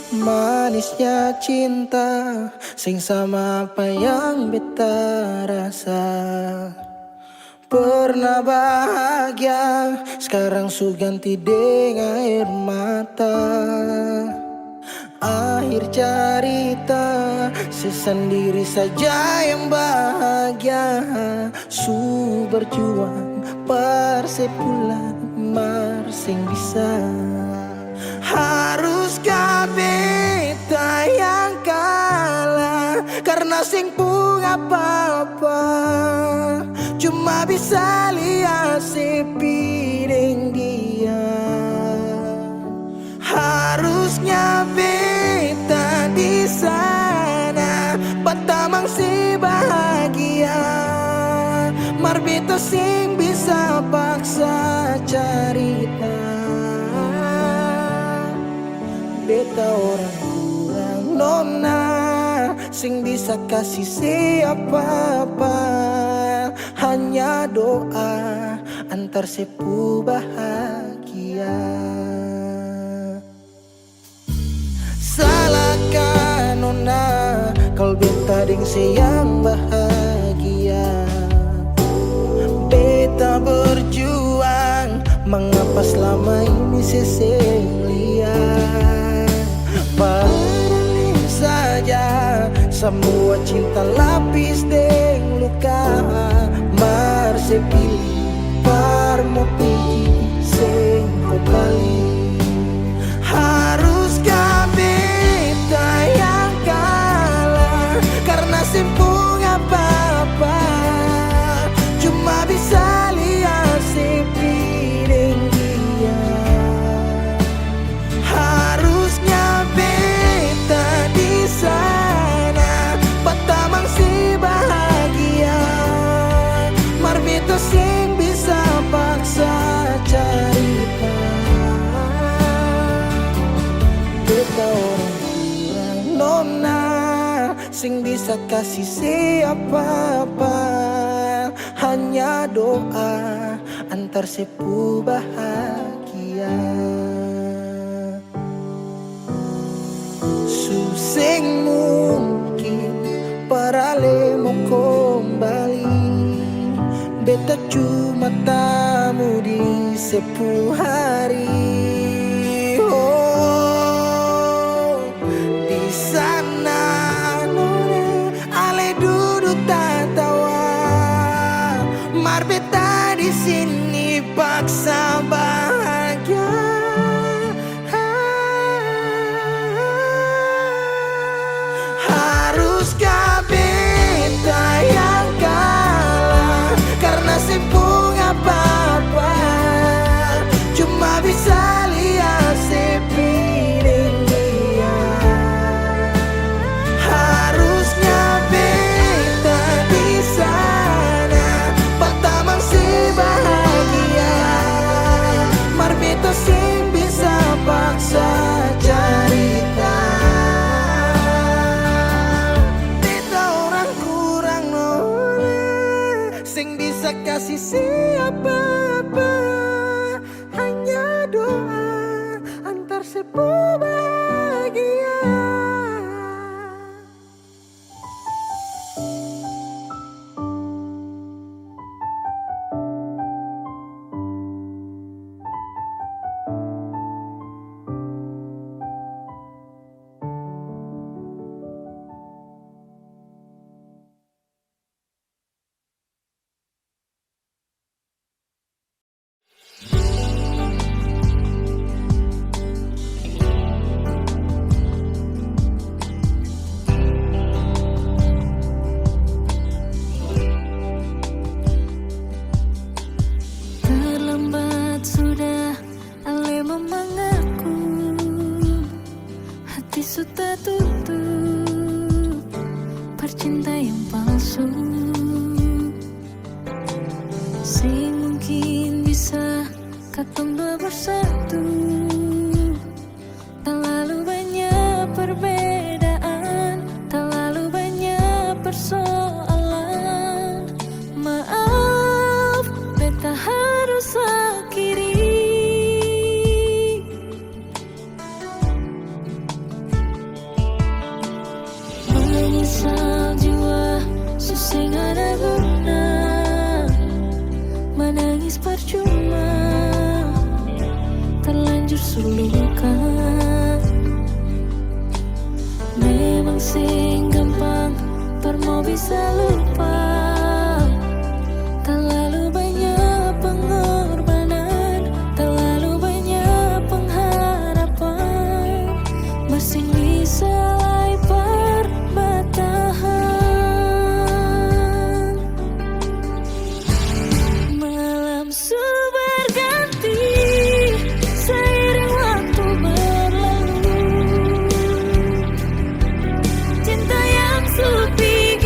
Manisnya cinta sing sama apa yang beta rasa. Pernah bahagia, sekarang su ganti dengan air mata. Akhir cerita, sesendiri saja yang bahagia. Su berjuang, persepulan marsing bisa. Haruskah beta yang kalah karena sing pun apa-apa, cuma bisa lihat sepiring dia. Harusnya beta di sana patamang si bahagia, mar beta sing bisa paksa cerita. Beta orang kurang nona, sing bisa kasih siapa-apa. Hanya doa antar sepu bahagia. Salahkah nona kalau beta deng sayang bahagia. Beta berjuang, mengapa selama ini seseng lihat. Padahal saja semua cinta lapis deng luka. Mar sepilih par mo pilih sing kembali. Haruskah beta yang kalah karena simpung apa-apa, cuma bisa lihat sepiring dia. Harusnya beta di sana patamang si bahagia, mar beta sing bisa paksa cerita. Beta orang kurang nona, sing bisa kasih siapa-apa. Hanya doa antar sepu bahagia. Susing mungkin parale mau kembali. Beta cuma tamu di sepu hari. Oh, di sana nona bisa kasih siapa-apa, hanya doa antar sebuah bahagia. Terlambat sudah Ale memanggilku, hati sudah tutup, percinta yang palsu. Sing mungkin bisa katong dua bersatu, terlalu banyak perbedaan, terlalu banyak persoalan. Maaf, beta harus akhiri. Menyesal jiwa, susah gak ada guna, menangis percuma, terlanjur suluka. Memang sing gampang, mau bisa lupa. Terlalu banyak pengorbanan, terlalu banyak pengharapan, masih bisa perbatahan. Malam berganti, seiring waktu berlalu, cinta yang sepi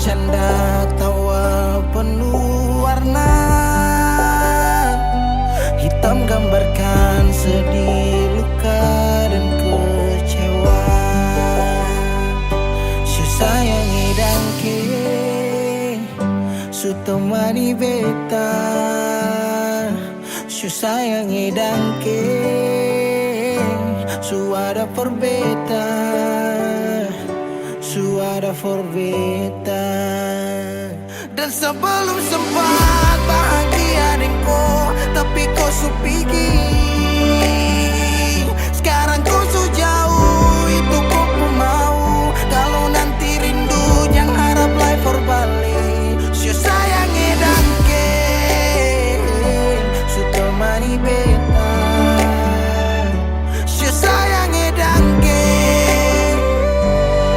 Canda tawa penuh warna, hitam gambarkan sedih, luka dan kecewa. Sayangi dan ke su temani beta, su sayangi dan ke su ada for beta, su ada for beta. Dan sebelum sempat bahagia denko, tapi kau su pergi. Sekarang kau su jauh, itu kau pun mau. Kalau nanti rindu jangan harap life for balik. Su sayangi dan ke su temani beta, su sayangi dan ke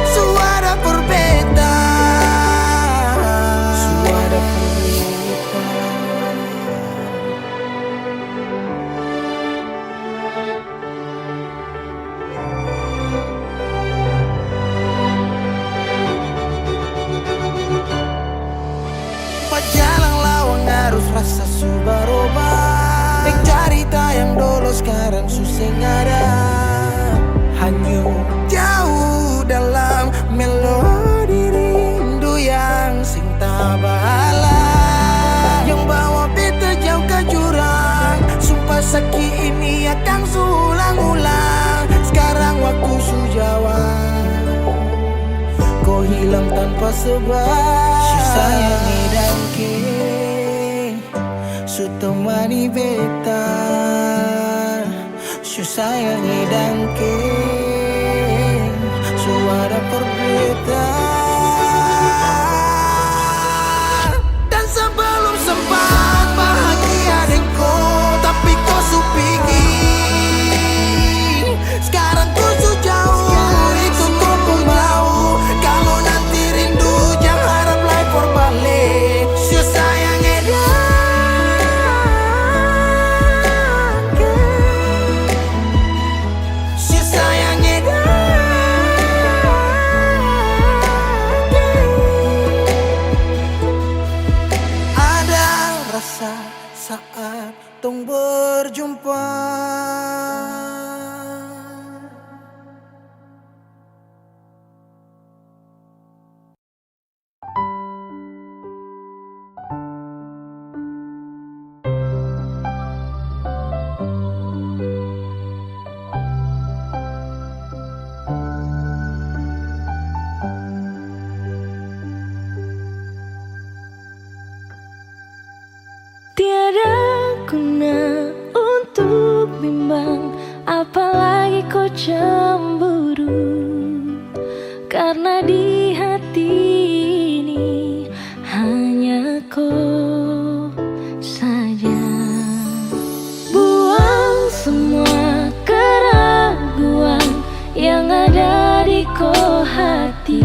su ada for beta, su ada for beta. Jalan lawang harus rasa subaroba. Cerita yang dulu sekarang susah ada. Hanyut jauh dalam melodi rindu yang sing tak bala, yang bawa beta jauh ke jurang. Sumpah sakit ini akan sulang-ulang. Sekarang waktu su jawab, kau hilang tanpa sebab. Su sayangi dan ke su temani beta, su sayangi dan ke su ada for beta. Dan sebelum sempat bahagia denko, tapi kau su pergi. Sekarang kau su jauh, itu kau pun mau. Kalau nanti rindu jangan harap life for balik. Su sayangi dan ke, su sayangi dan ke. Ada rasa saat tong berjumpa. Tiada guna untuk bimbang, apalagi kau cemburu. Karena di hati ini hanya kau saja. Buang semua keraguan yang ada di kau hati,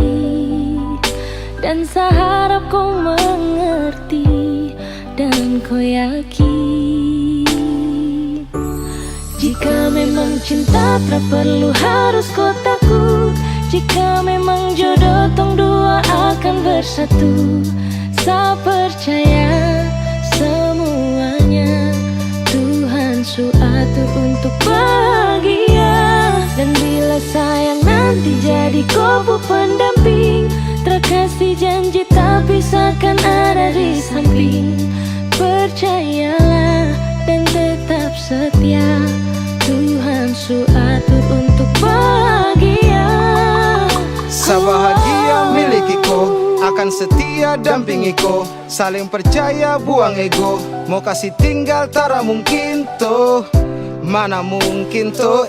dan saya harap kau mengerti dan kau yakin. Jika memang cinta tak perlu harus kau takut. Jika memang jodoh tong dua akan bersatu. Saya percaya semuanya Tuhan su atur untuk bahagia. Dan bila sayang nanti jadi kau pendamping, terkasih janji tak pisahkan ada di samping. Percayalah dan tetap setia, Tuhan su atur untuk bahagia. Sabahagia miliki ko, akan setia dampingi ko. Saling percaya buang ego, mau kasih tinggal tara mungkin to. Mana mungkin to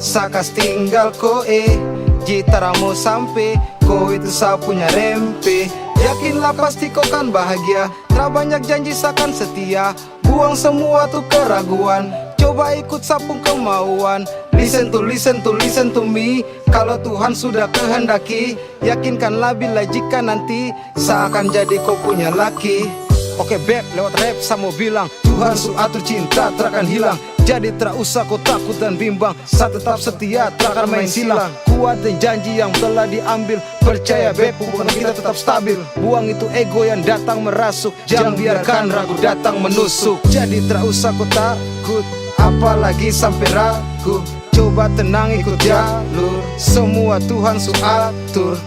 sakas tinggal ko jitara mau sampai, ko itu sa punya rempe. Yakinlah pasti kau kan bahagia, tak banyak janji sakan setia. Buang semua tuh keraguan, coba ikut sapung kemauan. Listen to me. Kalau Tuhan sudah kehendaki, yakinkanlah bila jika nanti seakan jadi kau punya laki. Oke beb, lewat rap saya mau bilang, Tuhan Tuhan su atur cinta terakan hilang. Jadi tak usah kau takut dan bimbang, saat tetap setia takkan main silang. Kuat dan janji yang telah diambil, percaya beb hubungan kita tetap stabil. Buang itu ego yang datang merasuk, jangan biarkan ragu datang menusuk. Jadi tak usah kau takut, apalagi sampai ragu. Coba tenang ikut jalur, semua Tuhan su atur.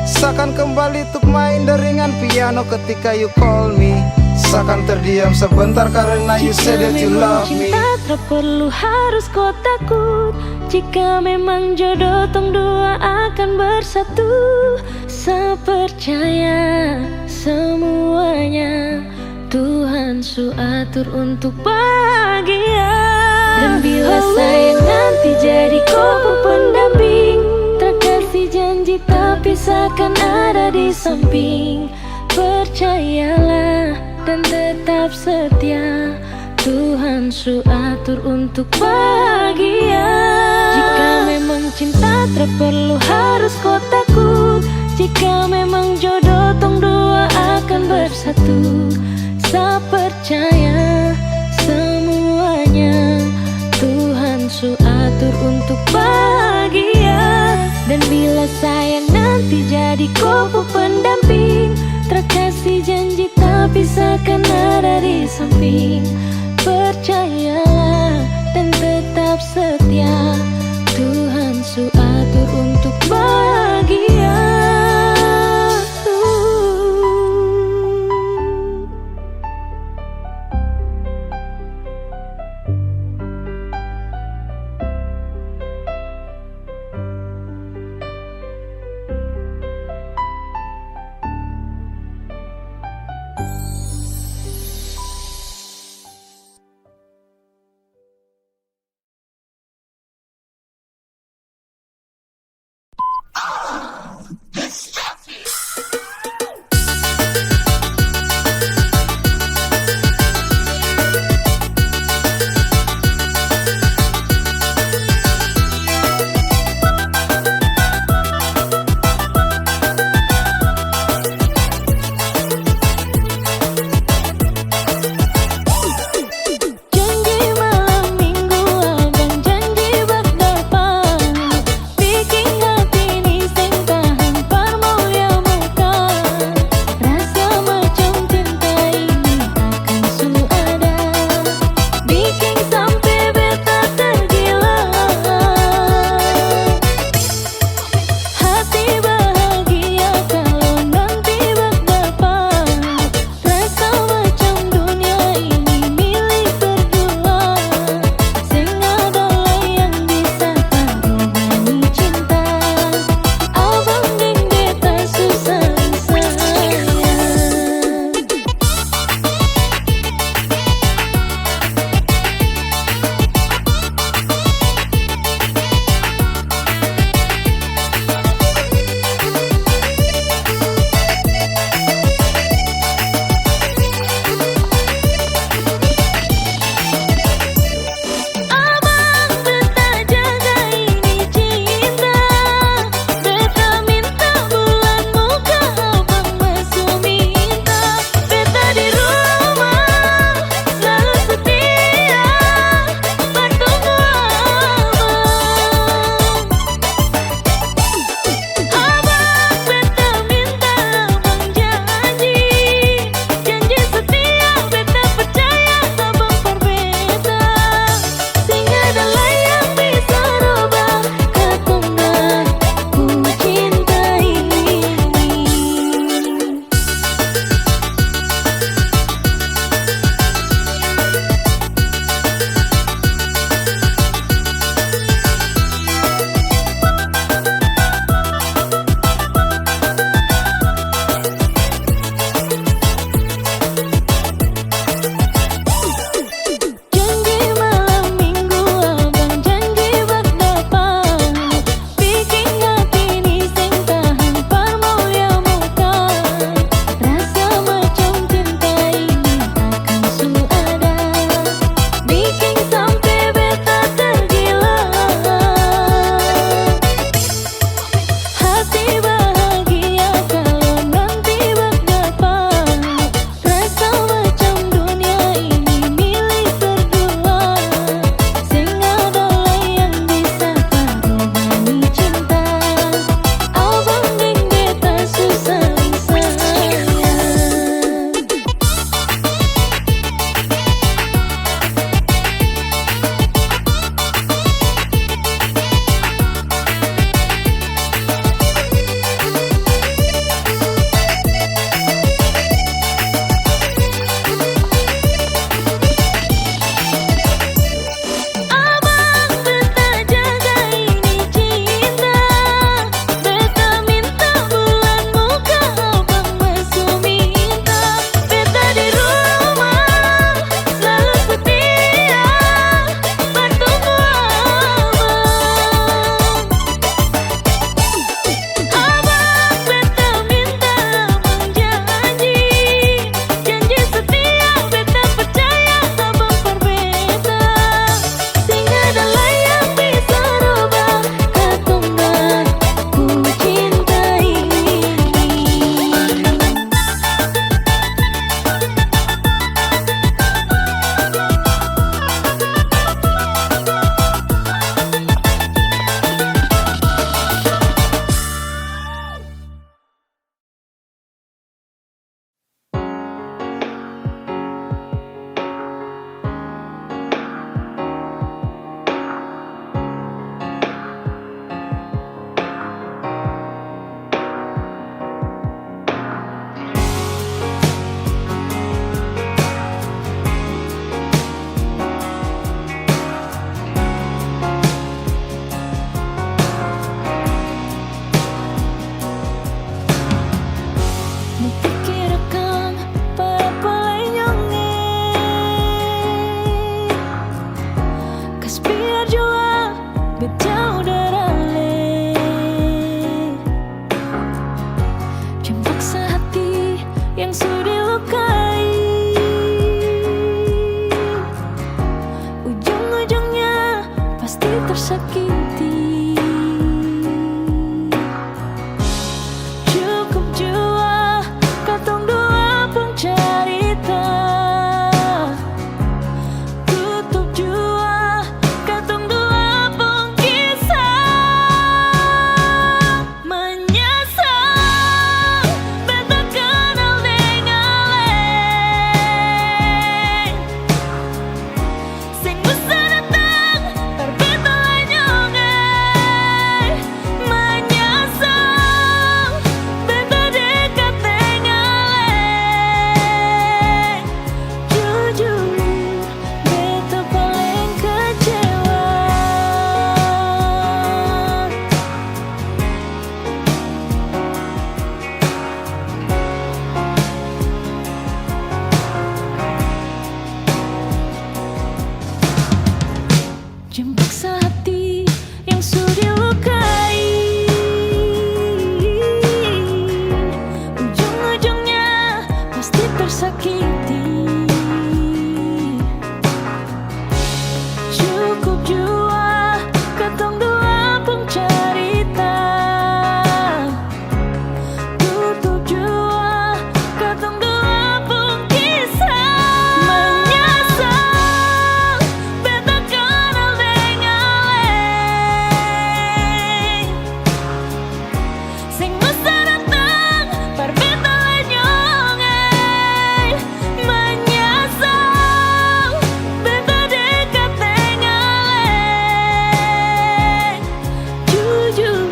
Seakan kembali untuk main deringan piano ketika you call me. Seakan terdiam sebentar karena you said that you love me. Cinta tak perlu harus kau takut. Jika memang jodoh tong dua akan bersatu. Saya percaya semuanya Tuhan su atur untuk bahagia. Dan bila sayang nanti jadi kau pendamping, terkasih janji tapi seakan ada di samping. Percayalah dan tetap setia, Tuhan su atur untuk bahagia. Jika memang cinta tak perlu harus kau takut. Jika memang jodoh tong dua akan bersatu. Saya percaya semuanya Tuhan su atur untuk bahagia. Dan bila sayang nanti jadi kau pendamping, terkasih janji tapi seakan ada di samping. Percayalah dan tetap setia, Tuhan su atur untuk bahagia. tersakiti. Cukup jua katong dua pun cerita, tutup jua katong dua pun kisah. Menyesal beta kenal dengan leng, sing bisa datang berbeda nyongai. Menyesal beta dekat dengan leng, jujur beta paling kecewa. Jemput hati yang sudah dilukai, ujung-ujungnya pasti tersakiti. Cukup jua katong dua pun cerita, tutup jua katong dua pun kisah. Menyesal beta kenal dengan leng, sing bisa datang berbeda nyongai. Menyesal beta dekat dengan leng, jujur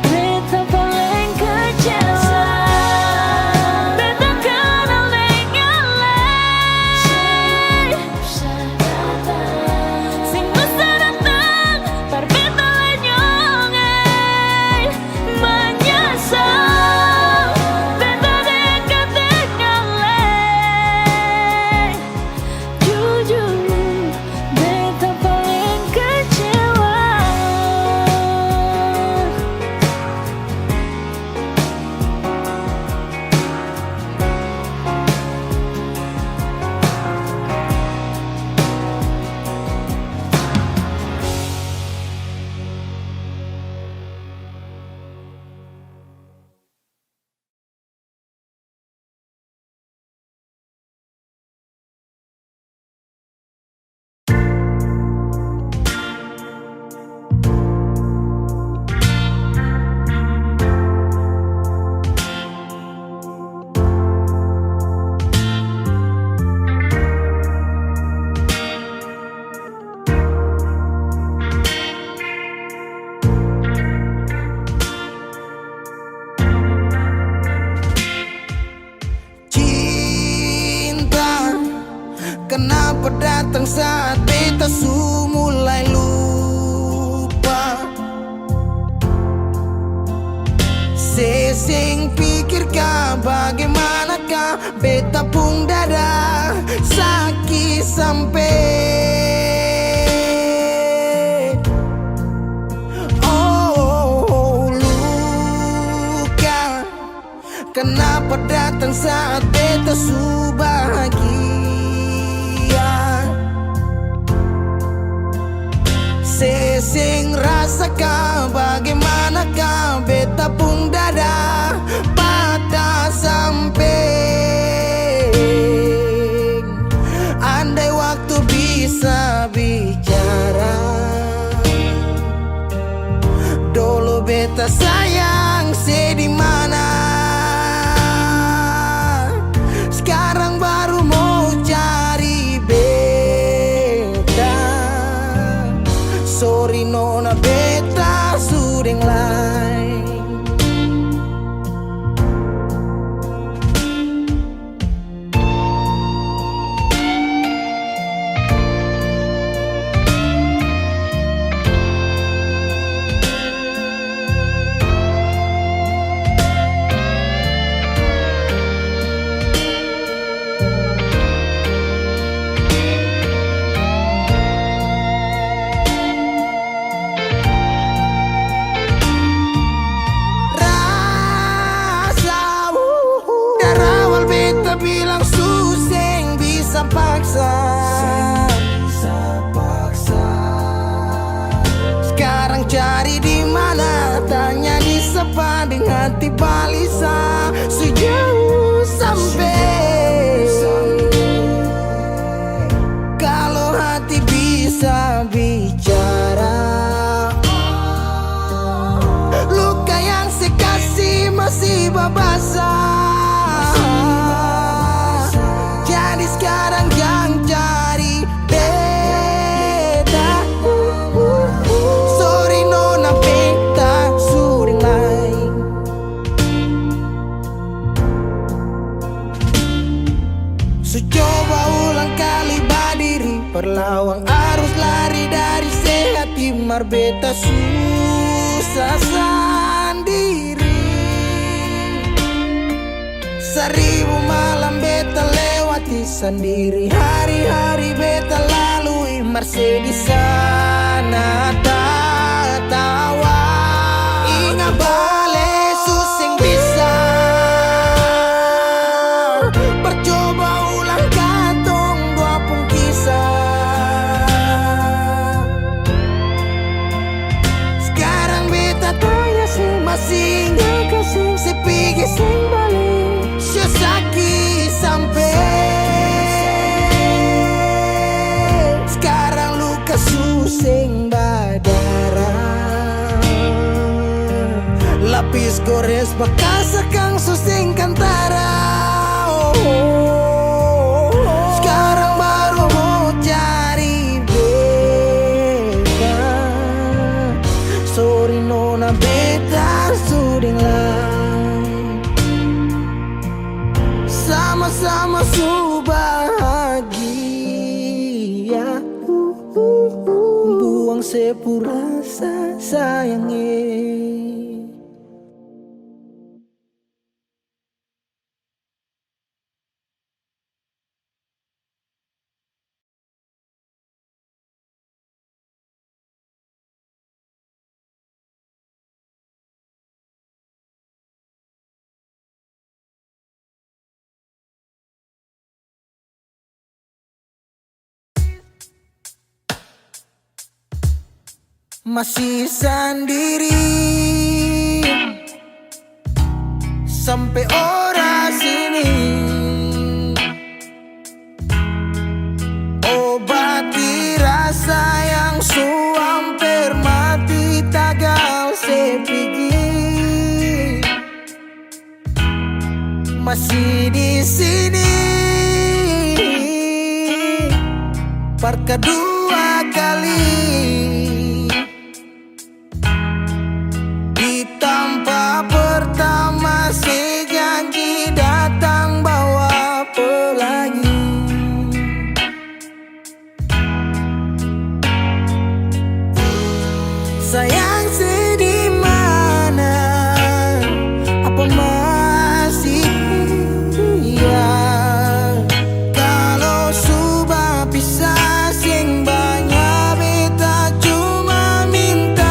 beta paling kecewa. Beta kenal dengan leng, sing bisa datang berbeda nyongai. Menyesal beta dekat dengan leng, jujur beta paling kecewa. Cinta, kenapa datang saat beta su mulai lupa? Sesing pikirkah bagaimanakah beta pun dada sakit sampai. Oh, luka, kenapa datang saat beta su bahagia? Sesing rasakah bagaimanakah beta pun dada patah sampai. Andai waktu bisa bicara, dulu beta sayang sedih mana. Sekarang baru mau cari beta. Sorry nona beta sudeng lain. hati balisa sejauh sampai. Kalau hati bisa bicara, luka yang sekasih masih babasa. Jadi sekarang yang cari beda. Sorry nona beta sudah lain. So coba ulang kali berdiri, perlawan arus lari dari sehat timar beta susah sendiri. Seribu malam beta lewati sendiri, hari-hari beta lalui Mercedes sana tawa. Ingat bale susing bisa, percoba ulang katong dua pun kisah. Sekarang beta tanya sih masih nggak kasih sepigi sing balik. Sesaki sampai sekarang luka susing badara. Lapis gores bekas kang susing kantara. Sekarang baru mau cari beta. Sorry nona beta sudah lah. Sama-sama su bahagia. Buang sepurasa sayangnya. Masih sendiri sampai ora sini. Obati rasa yang su hampir mati tagal sepigi. Masih di sini per kedua kali. Pertama si janji datang bawa pelangi. Sayang sedih mana, apa masih iya? Kalau sudah pisah sing banyak beta cuma minta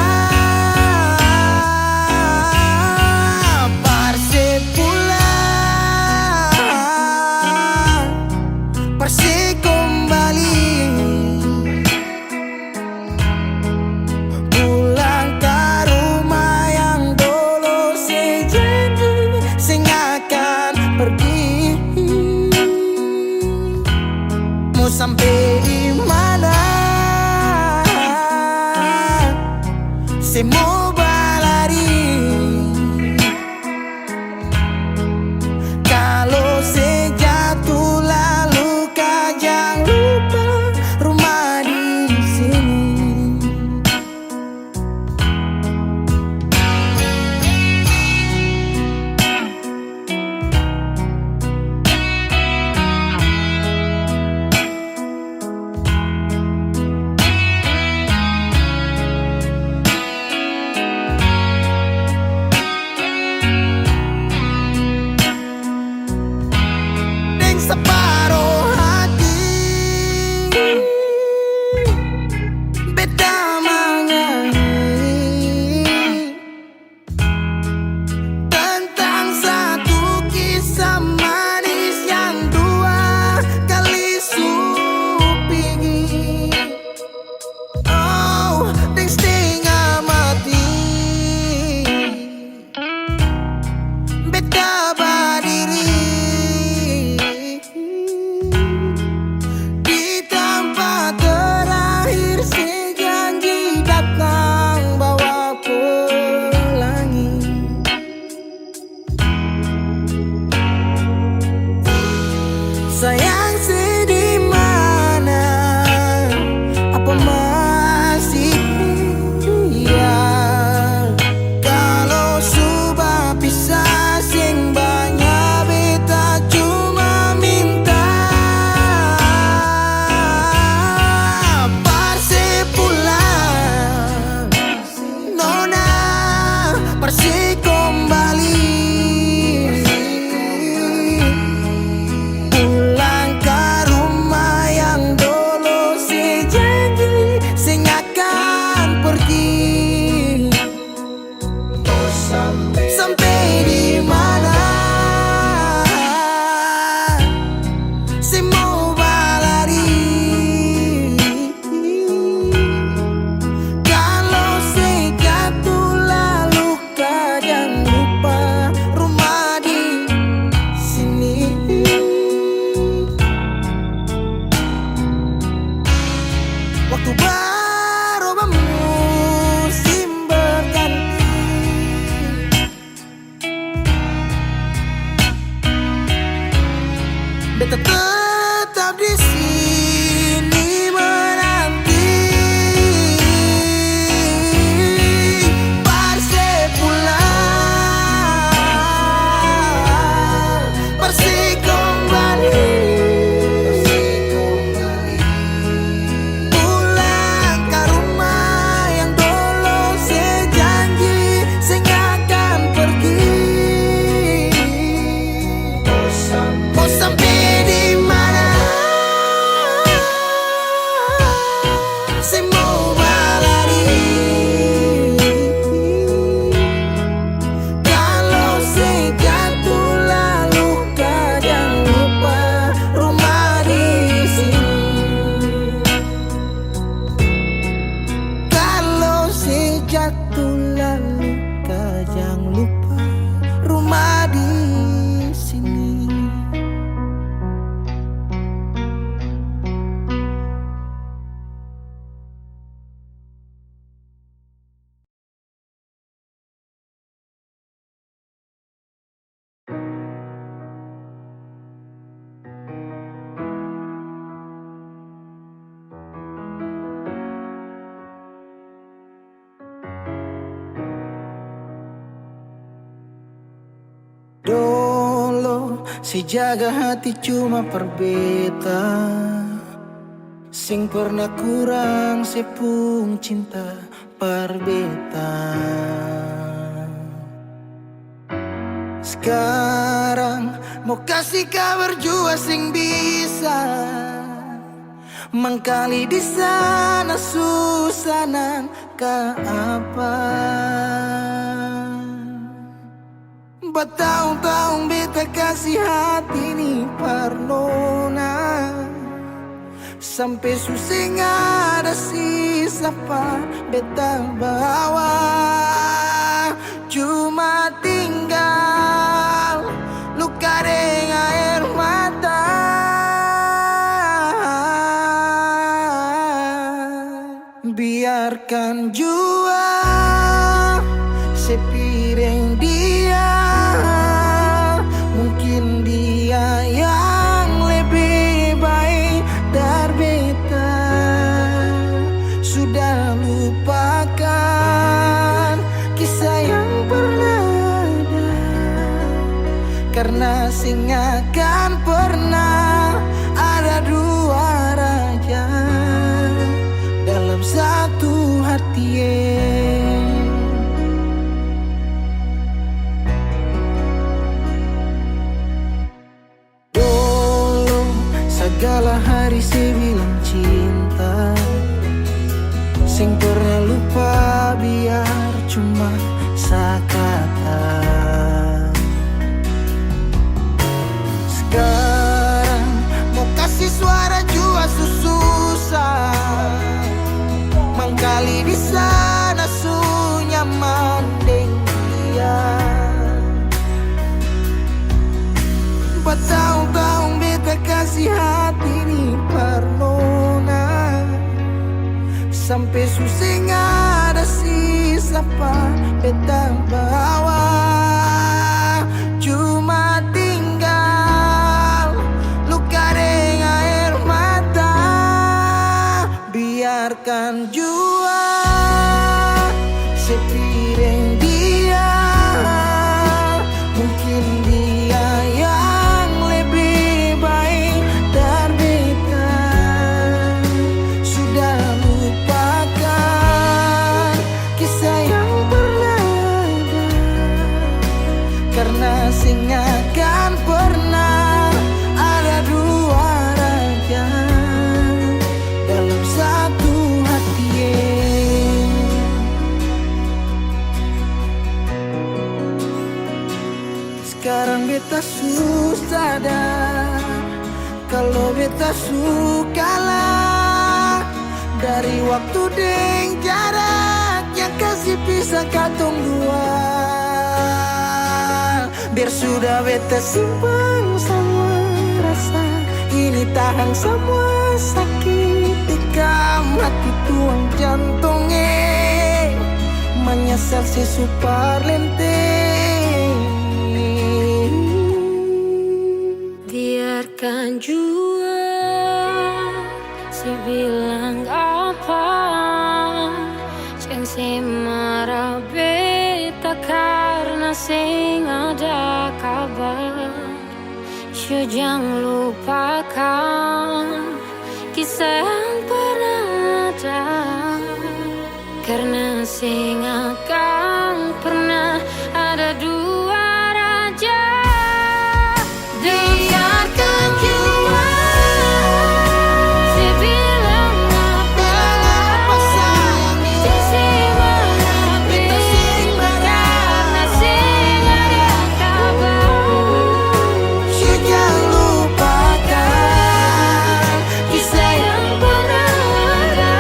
sampai di mana semua balari. Kalau sejatuh lalu kau jangan lupa rumah di sini. waktu lalu kau jangan lupa rumah di sini. Dolo si jaga hati cuma perbeta, sing pernah kurang sepung cinta perbeta. Sekarang mau kasih kabar jua sing bisa mengkali di sana susanan ke apa. Bertahun-tahun beta kasih hati ni parnona, sampai susah ada sisa pa beta bawa. Cuma tinggal luka dengan air mata. Biarkan jua sepiring dia, mungkin dia yang lebih baik dari beta. Sudah lupakan kisah yang pernah ada, karena sing akan pernah ada dua raja dalam satu hati. Dulu segala hari saya bilang cinta, sing pernah lupa biar cuma sekata. Sekarang mau kasih suara jua susah, mangkali di sana su nyaman deng dia. Bertahun-tahun beta kasih hati ni parnona, sampai susah ada sisa pa beta bawa. Cuma tinggal luka dengan air mata. Biarkan jua sepiring dia, mungkin dia yang lebih baik dari beta. Sudah lupakan kisah yang pernah ada, karena sing akan pernah ada dua raja dalam satu hati. Sekarang beta susah sadar kalau beta sukalah dari waktu deng jarak yang kasih pisah katong dua. Biar sudah beta simpan semua rasa, ini tahan semua sakit tikam hati tuang jantungnya, menyesal si super lenteng. Biarkan jua si bilang apa, jangan si marah beta karena sing ada kabar. Yo jangan lupakan kisah yang pernah ada, karena sing akan pernah ada dua raja. Biarkan jua si bilang apa sayang, si marah beta karena sing ada kabar. Yo jangan lupakan kisah yang pernah ada,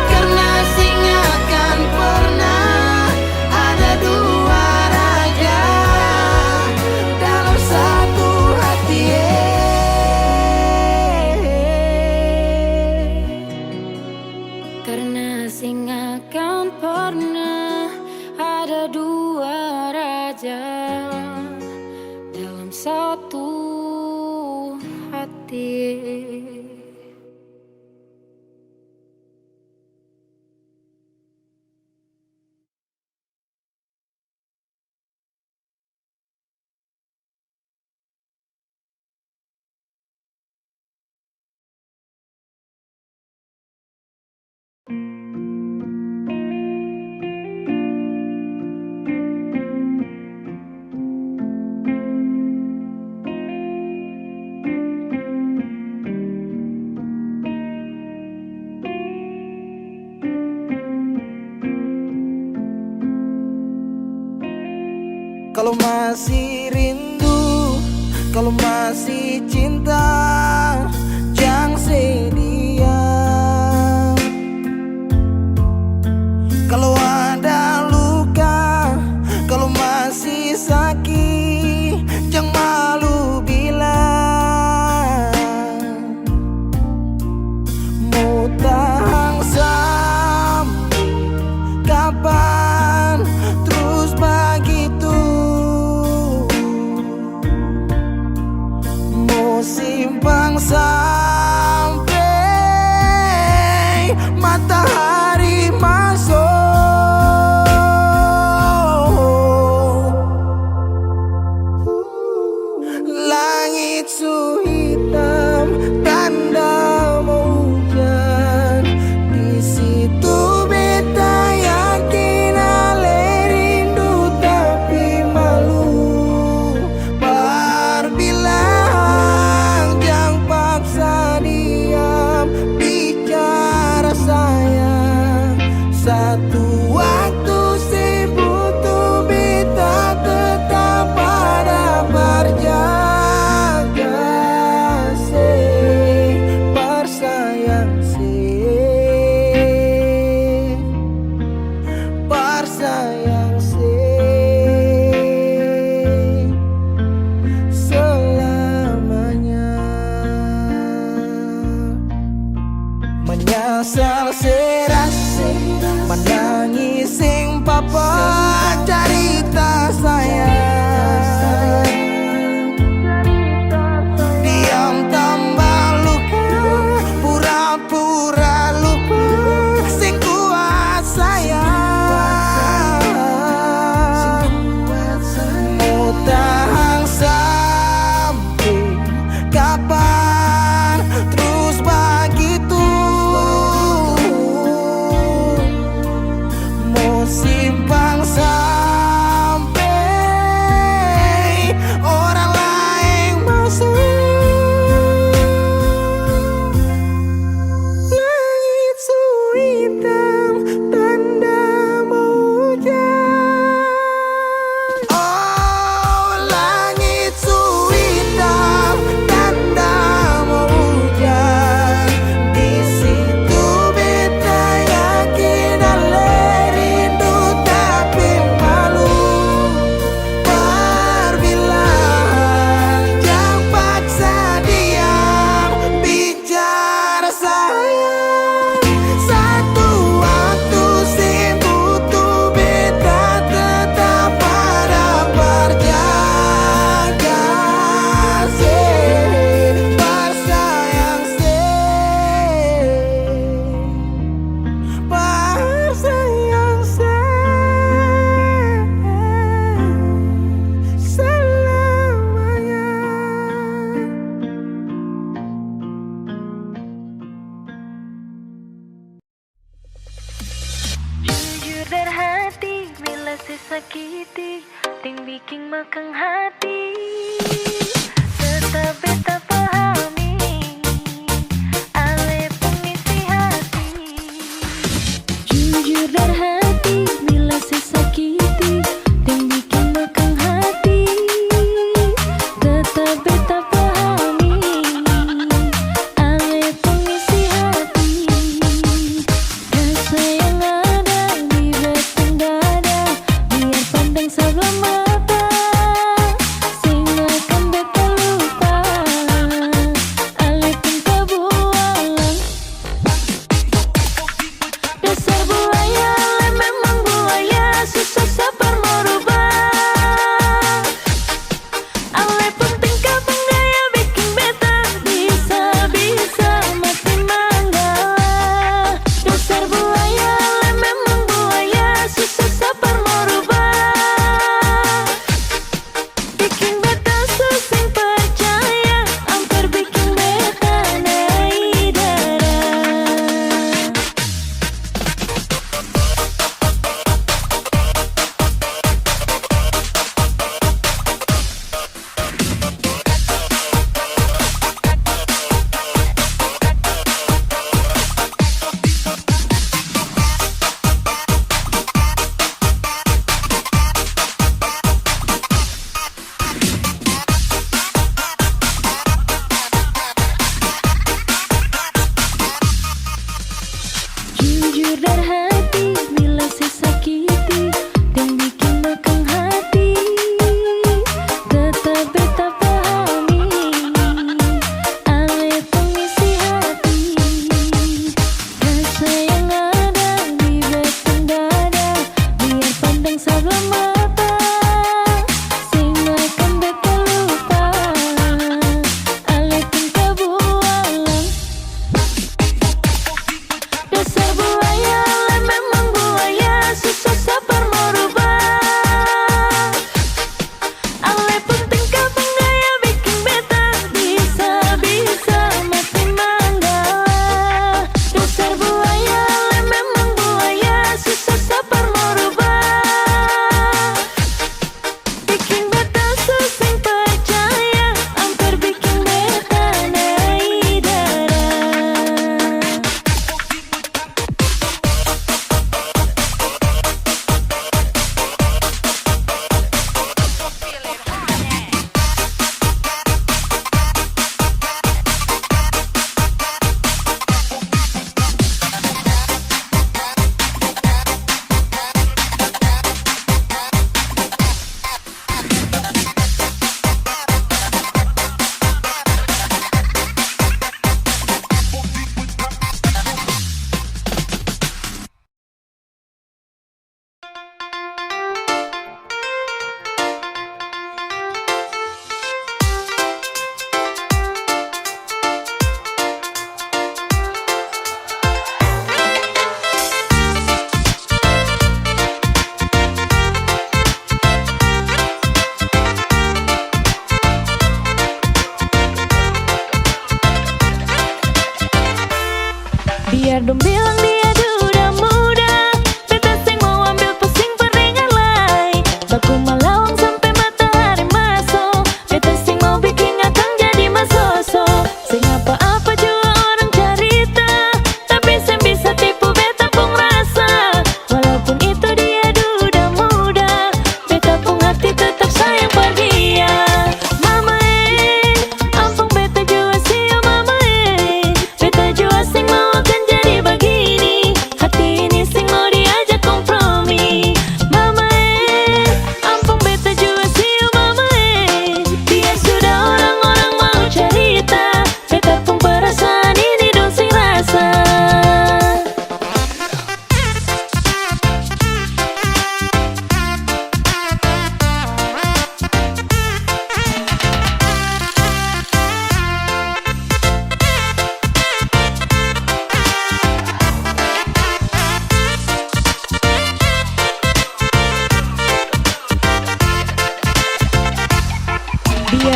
karena sing akan pernah Kalau masih rindu, kalau masih cinta, jangan sedia. Kalau ada luka, kalau masih sakit, jangan malu bilang. Mau tahan sampai kapan terus begitu? Simpang sampai matahari masuk. Langit su hitam, tanda mau hujan. Di situ beta yakin ale rindu tapi malu. Berbilang jangan paksa diam, bicara sayang. Satu waktu sibuk tuh beta tetap pada berjaga. Bersayang selamanya. Menyesal serasi, menangis sing papa cerita sayang. Diam tambah luka, pura-pura lupa, sing kuat sayang. Mau tahan sampai kapan terus begitu? Mau simpang sampai orang lain masuk. Langit su hitam, tanda mau hujan. Oh, langit su hitam, tanda mau hujan. Di situ beta yakin ale rindu tapi malu. Berbilang jangan paksa diam, bicara sayang. Satu waktu sibuk tuh beta tetap pada berjaga. Bersayang selamanya. Jujur dari hati, bila sesakiti, ting bikin makan hati. Tetap beta pahami, ale pengisi hati. Jujur dari hati, bila sesakiti, ting bikin makan hati. Tetap beta pahami, ale pengisi hati. Rasa yang ada di batang dada, biar pandang sebelah mata, sing akan beta lupa.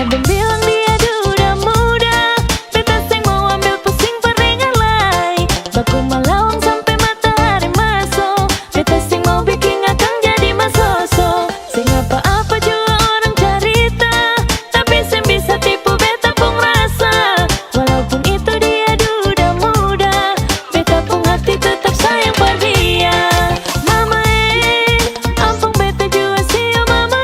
dan bilang dia udah muda. Beta seng mau ambil pusing peringan lai. Baku malawang sampai matahari masuk. Beta seng mau bikin akang jadi masoso. Seng apa-apa jua orang carita, tapi seng bisa tipu beta pung rasa. Walaupun itu dia udah muda, beta pung hati tetap sayang per dia. Mama ampun beta jua siu mama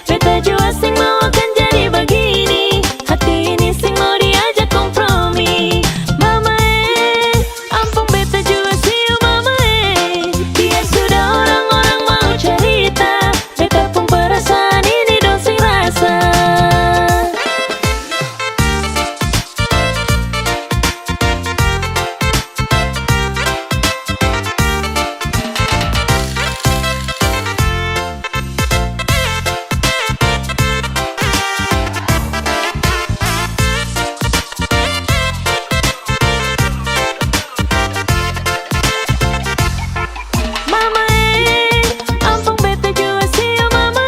beta jua sing mau akan jadi begini. Hati ini sing mau diajak kompromi. Mama ampun beta jua siu mama biar sudah orang-orang mau cerita. Beta pun perasaan ini dong sing rasa. Mama ampun beta jua siu mama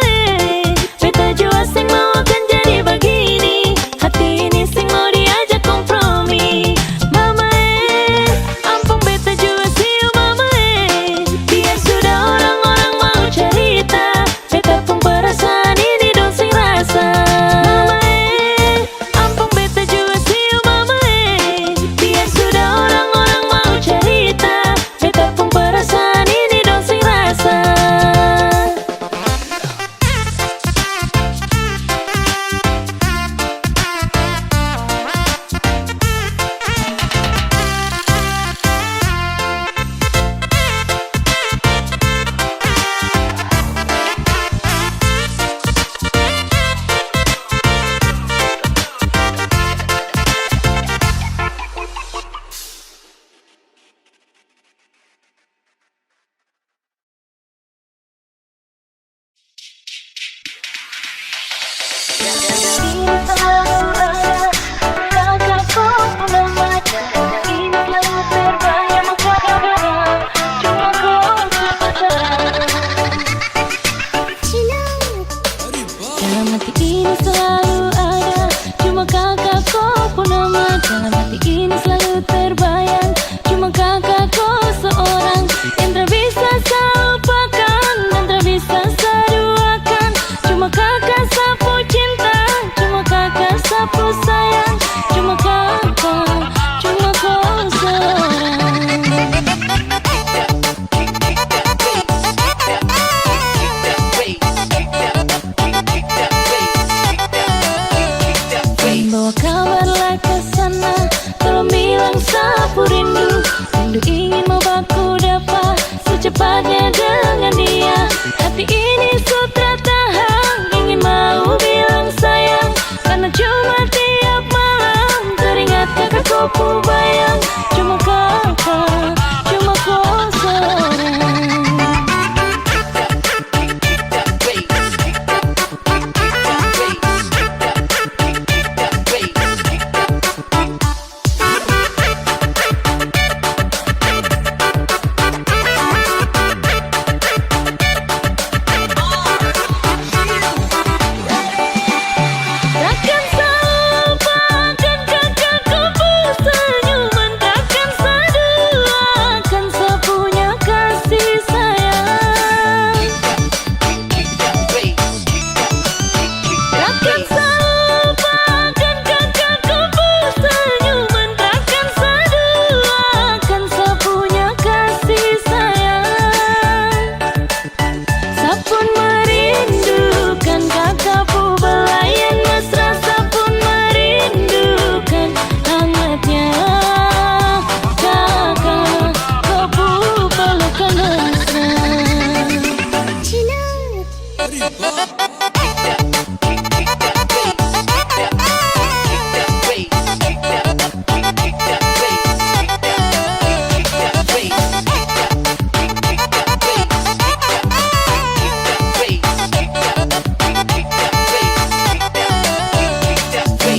beta jua sing mau akan jadi begini. Hati ini sing mau diajak kompromi. Mama ampun beta jua siu mama biar sudah orang-orang mau cerita. Beta pun perasaan ini dong sing rasa. Mama ampun beta jua siu mama biar sudah orang-orang mau cerita. Beta pun perasaan ini dong sing rasa. Dalam hati ini selalu ada cuma kakakku Purnama. Dalam hati ini selalu terbayang cuma kakakku seorang yang tak bisa saya lupakan dan tak bisa saya duakan. Cuma kakak sapu cinta, cuma kakak sapu sayang, cuma kakak, cuma kau seorang. Bawa kabarlah ke sana, tolong bilang sapu rindu. Rindu ingin mau baku dapat secepatnya dengan dia. Hati ini sutra tahan, ingin mau bilang sayang, karena cuma tiap malam teringat kakakku ku bayang. Cuma kakak, cuma kau seorang. Takkan saya lupakan kakakku senyuman, takkan saya duakan saya punya kasih sayang. Takkan saya lupakan kakakku senyuman, takkan saya duakan saya punya kasih sayang. Saya pun merindukan kakakku belayan mesra, saya pun merindukan hangatnya kakak kau pelukan mesra.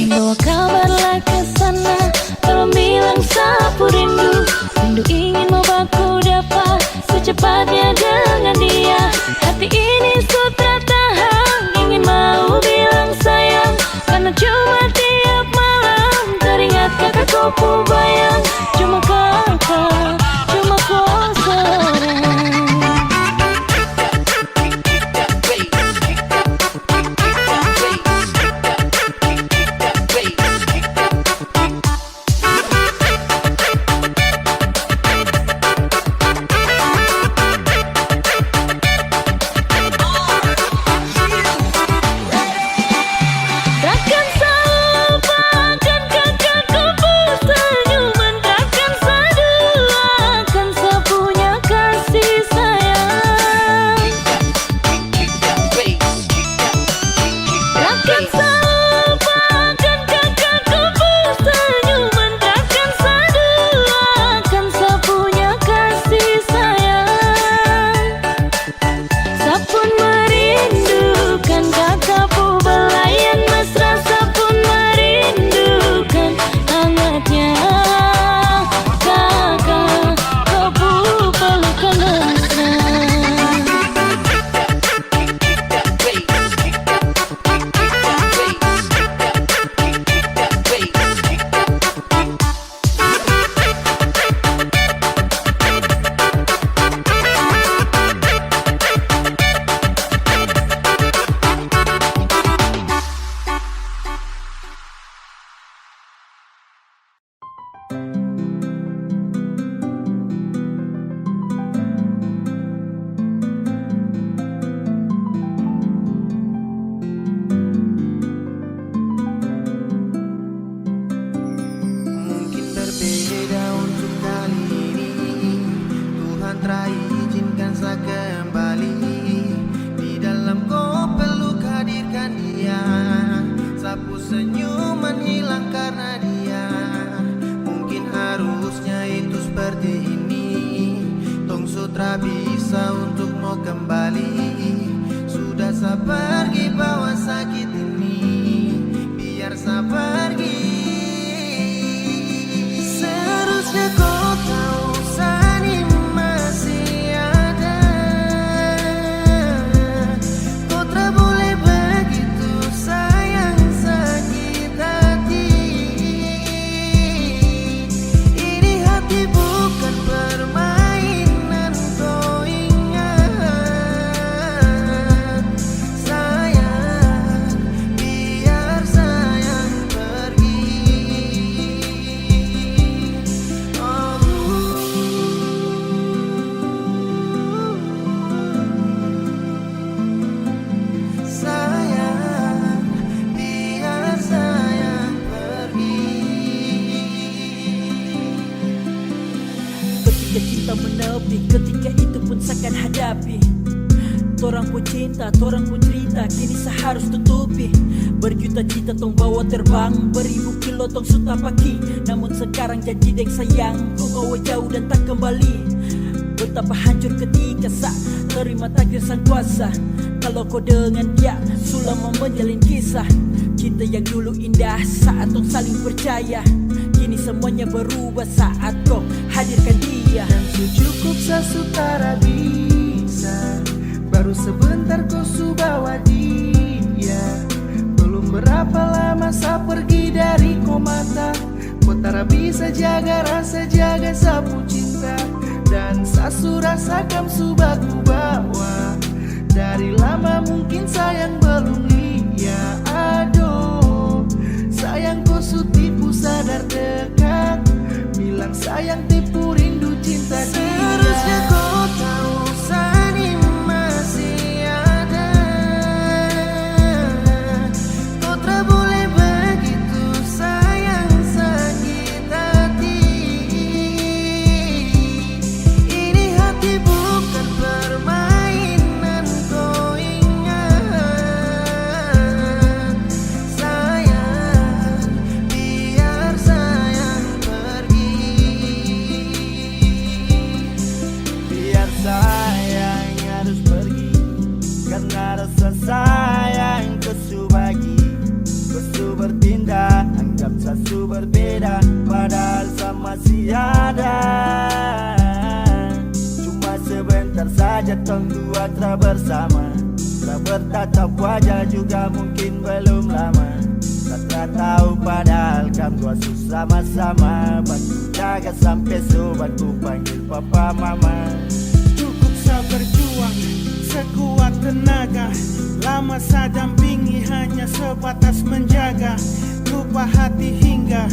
Bawa kabarlah ke sana, tolong bilang sapu rindu. Rindu ingin mau baku dapat secepatnya dengan dia. Hati ini sutra tahan. hapus senyuman hilang karena dia. Mungkin harusnya itu seperti ini. Tong sutra bisa untuk mau kembali. Sudah saya pergi bawa sakit ini, biar saya pergi. Seharusnya kau tahu Sani masih ada. Kau tak boleh begitu sayang sakit hati. Ini hati bukan permainan, kau ingat. Sayang, biar sayang pergi. Sayang, biar sayang pergi. Ketika cinta menepi, ketika itu pun seakan hadapi. Torang pun cinta, torang pun cerita, kini seharus tutupi. Berjuta cita tong bawa terbang, beribu kilo tong suta paki. Namun sekarang janji deng sayang, kau bawa jauh dan tak kembali. Betapa hancur ketika saat terima takdir sang kuasa. Kalau kau dengan dia, selama menjalin kisah cinta yang dulu indah saat tong saling percaya. Kini semuanya berubah saat kau hadirkan dia. Cukup sesutara bisa, baru sebentar kau bawa dia. Belum berapa lama saya pergi dari kau mata. Kau tak bisa jaga rasa, jaga sapu cinta. Dan sasu rasakan subaku bawa. Dari lama mungkin sayang belum lihat. Aduh, sayang kau tipu sadar dekat. Bilang sayang tipu rindu cinta dia. Seharusnya kau tahu Sani masih ada. Kau tak boleh begitu sayang sakit hati. Ini hati bukan permainan, kau ingat. Sayang, biar sayang pergi. Biar sayang harus pergi, karena rasa sayang kau bagi. Kau bertindak, anggap saya berbeda, padahal sama masih ada. Cuma sebentar saja tong dua telah bersama. Telah bertatap wajah juga mungkin belum lama. Tak tahu padahal kan dua sama-sama. Bantu jaga sampai sobatku panggil papa mama. Cukup saya berjuang sekuat tenaga. Lama saya dampingi hanya sebatas menjaga. Lupa hati hingga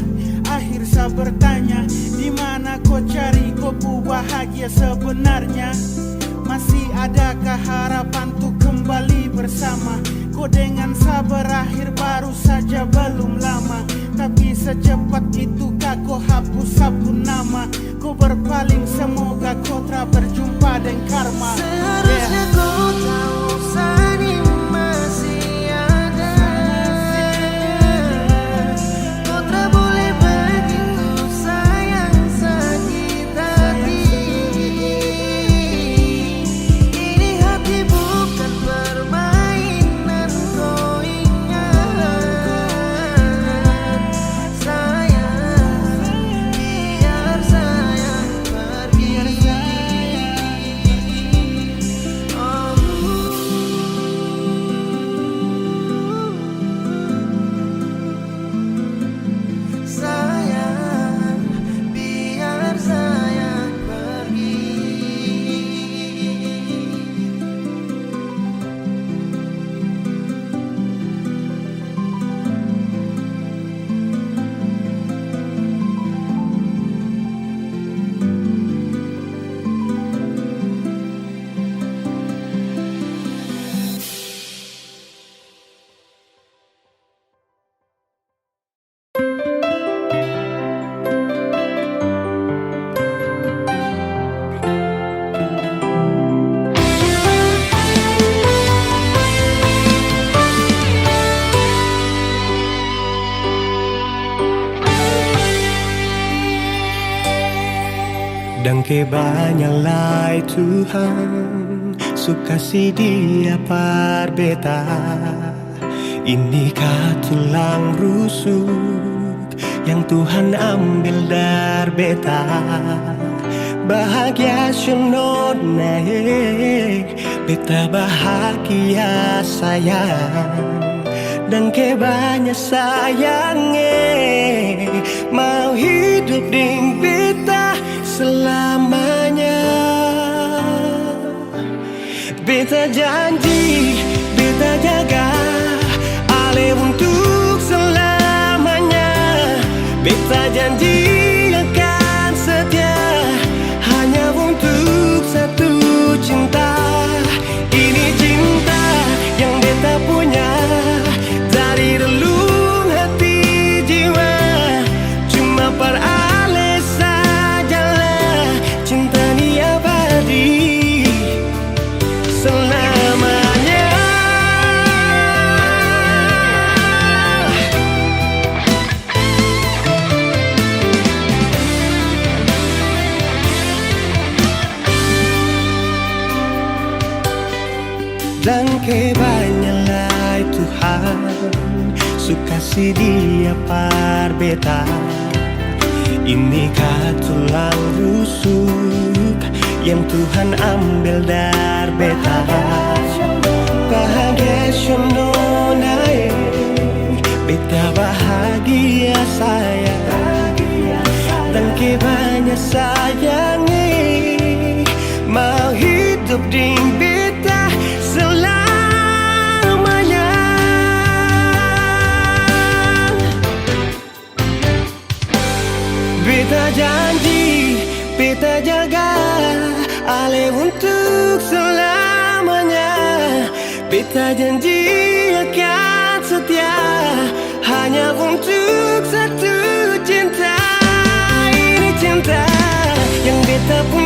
akhir saya bertanya, di mana kau cari kau bahagia sebenarnya? Masih adakah harapan untuk kembali bersama? Kau dengan saya berakhir baru saja belum lama. Tapi secepat itukah kau hapus sabun nama? Kau berpaling semoga kau tak berjumpa dengan karma. Seharusnya kau tahu Sani masih ada. Kau tak boleh begitu sayang sakit hati. Ini hati bukan permainan, kau Dan kebanyalah Tuhan suka si dia par beta. Ini tulang rusuk yang Tuhan ambil dari beta. Bahagia senod naik, beta bahagia sayang. Dan kebanyak sayangnya mau hidup ding beta selamanya. Beta janji, beta jaga ale untuk selamanya. Beta janji akan setia hanya untuk satu cinta. Ini cinta yang beta punya dari relung hati jiwa. Cuma per ale sajalah cinta ni abadi selamanya. Dan kebanyalah Tuhan suka si dia par beta. Ini tulang rusuk yang Tuhan ambil dari beta. Bahagia sono naik, beta bahagia sayang. Dan kebanyak sayangnya mau hidup ding beta selamanya. Beta janji, beta jaga ale untuk selamanya. Beta janji akan setia hanya untuk satu cinta. Ini cinta yang beta punya